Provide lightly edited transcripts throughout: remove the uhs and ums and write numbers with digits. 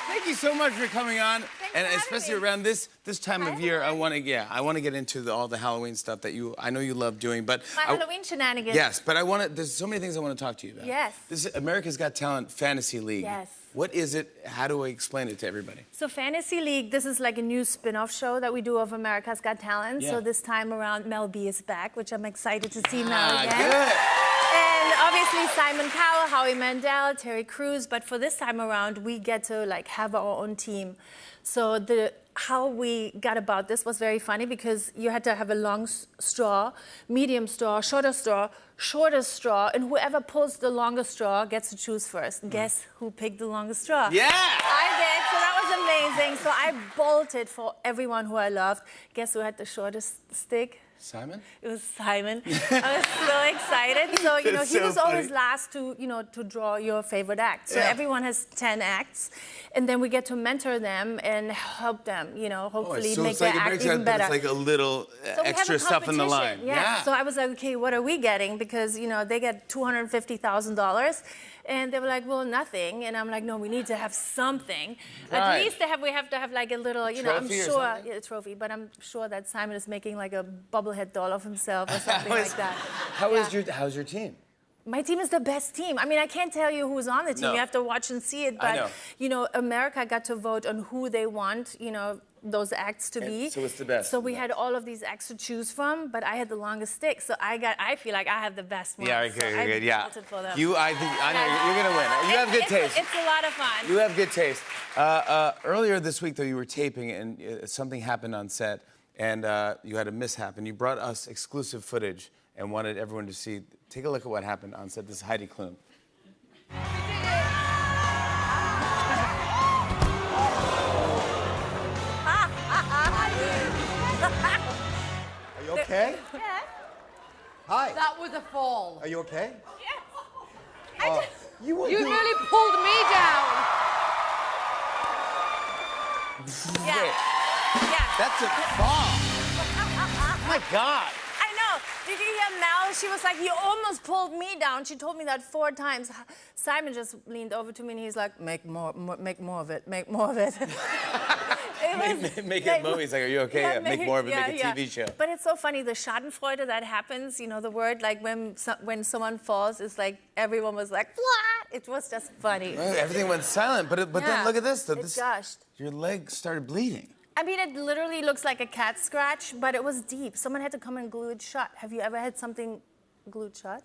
Thank you so much for coming on. And especially around this time of year, I want to get into all the Halloween stuff that I know you love doing. But my Halloween shenanigans. Yes, but there's so many things I want to talk to you about. Yes. This is America's Got Talent Fantasy League. Yes. What is it? How do I explain it to everybody? So Fantasy League, this is like a new spin-off show that we do of America's Got Talent. Yeah. So this time around, Mel B is back, which I'm excited to see Mel again. Good. And obviously Simon Cowell, Howie Mandel, Terry Crews. But for this time around, we get to like have our own team. So how we got about this was very funny because you had to have a long straw, medium straw, shortest straw, and whoever pulls the longest straw gets to choose first. Guess who picked the longest straw? Yeah! I did, so that was amazing. So I bolted for everyone who I loved. Guess who had the shortest stick? Simon? It was Simon. I was so excited. So, he was always last to draw your favorite act. So everyone has 10 acts. And then we get to mentor them and help them, hopefully make their act even better. It's like a little extra stuff in the line. Yeah. So I was like, okay, what are we getting? Because, they get $250,000. And they were like, well, nothing. And I'm like, no, we need to have something. Right. At least we have to have like a little, trophy I'm sure, a trophy, but I'm sure that Simon is making like a bubblehead doll of himself or something like that. How's your team? My team is the best team. I mean, I can't tell you who's on the team. No. You have to watch and see it. But, America got to vote on who they want, those acts to be. So it's the best. So we had all of these acts to choose from, but I had the longest stick. So I feel like I have the best one. Yeah, so good. Yeah. voted for them. I know you're gonna win. You have good taste. It's a lot of fun. You have good taste. Earlier this week, though, you were taping and something happened on set, and you had a mishap, and you brought us exclusive footage and wanted everyone to see. Take a look at what happened on set. This is Heidi Klum. Are you okay? Yeah. Hi. That was a fall. Are you okay? Yes. You nearly pulled me down. Yeah. Yeah. That's a fall. Oh my God. I know. Did you hear Mel? She was like, you almost pulled me down. She told me that 4 times. Simon just leaned over to me and he's like, make more of it, make more of it. Make it movies. Like, are you okay? Yeah, make more of it. Make a TV show. But it's so funny. The Schadenfreude that happens. The word like when someone falls is like everyone was like, what? It was just funny. Well, everything went silent. But then look at this. It gushed. Your leg started bleeding. I mean, it literally looks like a cat scratch, but it was deep. Someone had to come and glue it shut. Have you ever had something glued shut?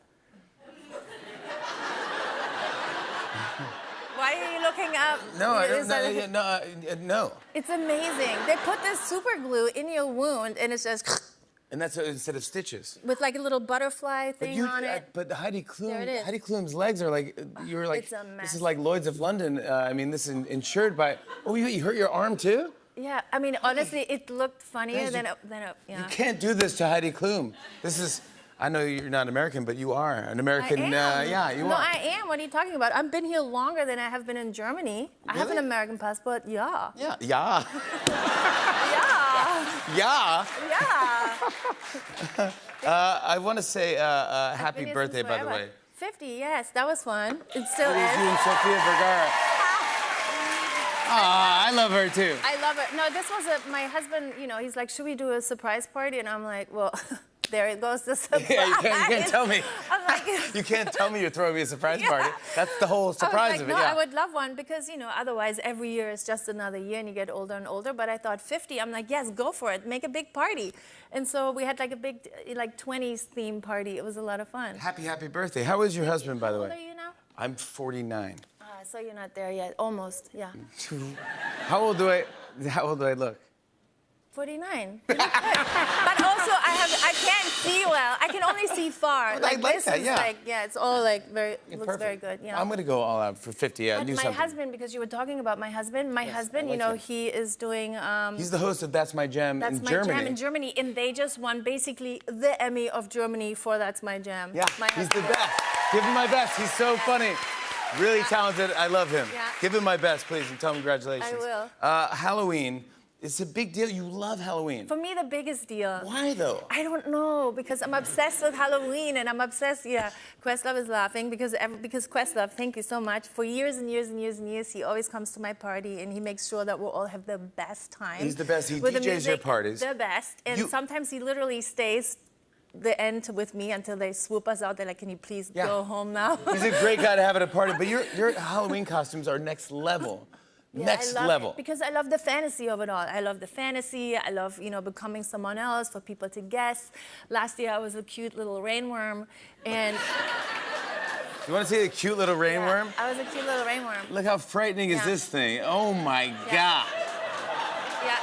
Why are you looking up? No, I don't know. No. It's amazing. They put this super glue in your wound, and it's just... And that's instead of stitches. With like a little butterfly thing on it. But Heidi Klum, There it is. Heidi Klum's legs are like, you're like, It's a mess. this is like Lloyd's of London. I mean, this is insured by, oh, you hurt your arm too? Yeah, I mean, honestly, it looked funnier Guys, than it, You can't do this to Heidi Klum. This is, I know you're not American, but you are an American. I am. Yeah, you are. No, I am. What are you talking about? I've been here longer than I have been in Germany. I have an Really? American passport, yeah. Yeah. Yeah. Yeah. Yeah. Yeah. I want to say happy Been here birthday, since by the forever. way. 50, yes, that was fun. It still It is you is. and Sofia Vergara. I love her too. I love it. No, this was my husband, he's like, should we do a surprise party? And I'm like, well, there it goes, the surprise. Yeah, you can't tell me. I'm like, You can't tell me you're throwing me a surprise party. That's the whole surprise like, of it. no, Yeah. I would love one because, otherwise every year is just another year and you get older and older. But I thought 50, I'm like, yes, go for it. Make a big party. And so we had like a big, 20s theme party. It was a lot of fun. Happy birthday. How is your husband, by the How way? old are you now? I'm 49. So you're not there yet. Almost, yeah. How old do I look? 49. You look good. But also, I can't see well. I can only see far. Well, I like this that, is yeah. like, it's all like looks Perfect. very good. Yeah. I'm gonna go all out for 50. Yeah, But do my something. husband, because you were talking about my husband, I like him. he is doing. He's the host of That's My Jam That's in My Germany. Jam in Germany, and they just won basically the Emmy of Germany for That's My Jam. Yeah, My he's the husband. best. Give him my best. He's so funny. Really talented. I love him. Yeah. Give him my best, please, and tell him congratulations. I will. Halloween. It's a big deal. You love Halloween. For me, the biggest deal. Why though? I don't know, because I'm obsessed with Halloween, and I'm obsessed. Yeah, Questlove is laughing because Questlove, thank you so much. For years and years and years and years, he always comes to my party, and he makes sure that we'll all have the best time. He's the best. He with the DJs your music, parties. The best, and sometimes he literally stays the end with me until they swoop us out. They're like, "Can you please go home now?" He's a great guy to have at a party, but your Halloween costumes are next level. Yeah, Next I love level. it because I love the fantasy of it all. I love the fantasy. I love, becoming someone else, for people to guess. Last year I was a cute little rainworm, and You want to see the cute little rainworm? yeah, I was a cute little rainworm. Look how frightening is Yeah. this thing. Oh my God. Yeah.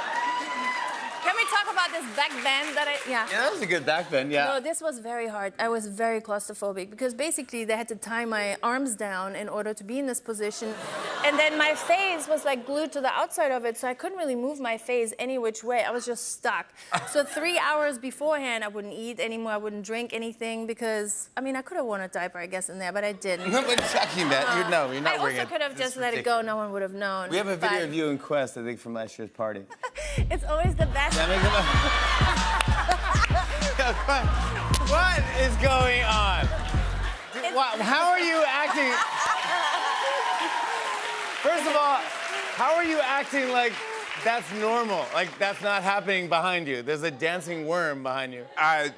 Can we talk about this back bend that Yeah, that was a good back bend, yeah. No, this was very hard. I was very claustrophobic because basically they had to tie my arms down in order to be in this position. And then my face was like glued to the outside of it, so I couldn't really move my face any which way. I was just stuck. So 3 hours beforehand, I wouldn't eat anymore. I wouldn't drink anything because, I could have worn a diaper, I guess, in there, but I didn't. Nobody's talking that. You're not I also wearing it. could have This just is let it go. ridiculous. No one would have known. We have a video But of you and Quest, I think, from last year's party. It's always the best. That makes What is going on? How are you acting? First of all, how are you acting like that's normal? Like that's not happening behind you. There's a dancing worm behind you. I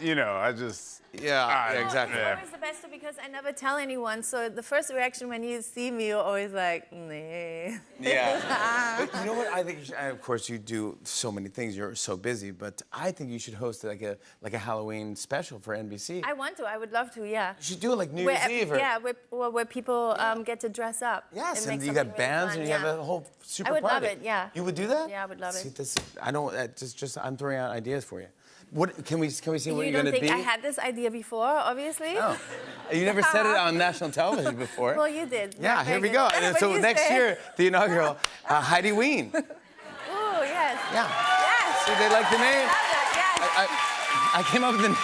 just. Yeah, exactly. It's always the best because I never tell anyone. So the first reaction when you see me, you're always like, nah. Yeah. But you know what? I think, of course, you do so many things. You're so busy, but I think you should host like a Halloween special for NBC. I want to. I would love to. Yeah. You should do it like New Year's Eve. Or, Yeah, where people get to dress up. Yes, make and you something got really bands fun, and you have a whole super I would party. love it, yeah. You would do that? Yeah, I would love See, it. this, I don't. Just I'm throwing out ideas for you. What can we see what You you're don't gonna think be? I had this idea before, obviously? Oh. You never said it on national television before. Well, you did. Yeah, Not here very we go. good. And But so you next said- year, the inaugural Heidi Ween. Ooh, yes. Yeah. Yes. See, they like the name. Love that, yes. I came up with the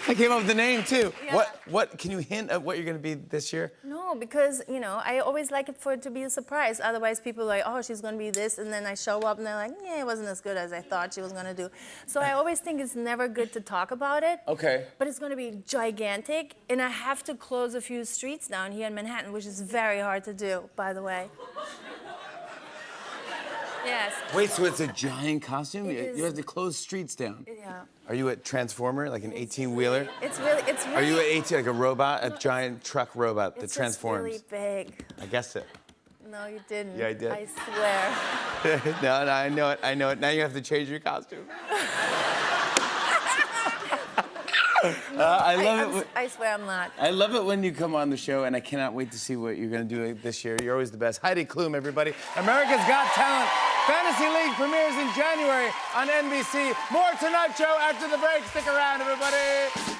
I came up with the name too. Yeah. What can you hint at what you're going to be this year? No, because, I always like it for it to be a surprise. Otherwise, people are like, oh, she's going to be this. And then I show up and they're like, yeah, it wasn't as good as I thought she was going to do. So I always think it's never good to talk about it. Okay. But it's going to be gigantic. And I have to close a few streets down here in Manhattan, which is very hard to do, by the way. Yes. Wait, so it's a giant costume? It is. You have to close streets down. Yeah. Are you a transformer, like an 18-wheeler? It's really. Are you an 18, like a robot, a giant truck robot that It's transforms? just really big. I guessed it. No, you didn't. Yeah, I did. I swear. No, I know it. I know it. Now you have to change your costume. I love it. I swear I'm not. I love it when you come on the show, and I cannot wait to see what you're going to do this year. You're always the best. Heidi Klum, everybody. America's Got Talent. Fantasy League premieres in January on NBC. More Tonight Show after the break. Stick around, everybody.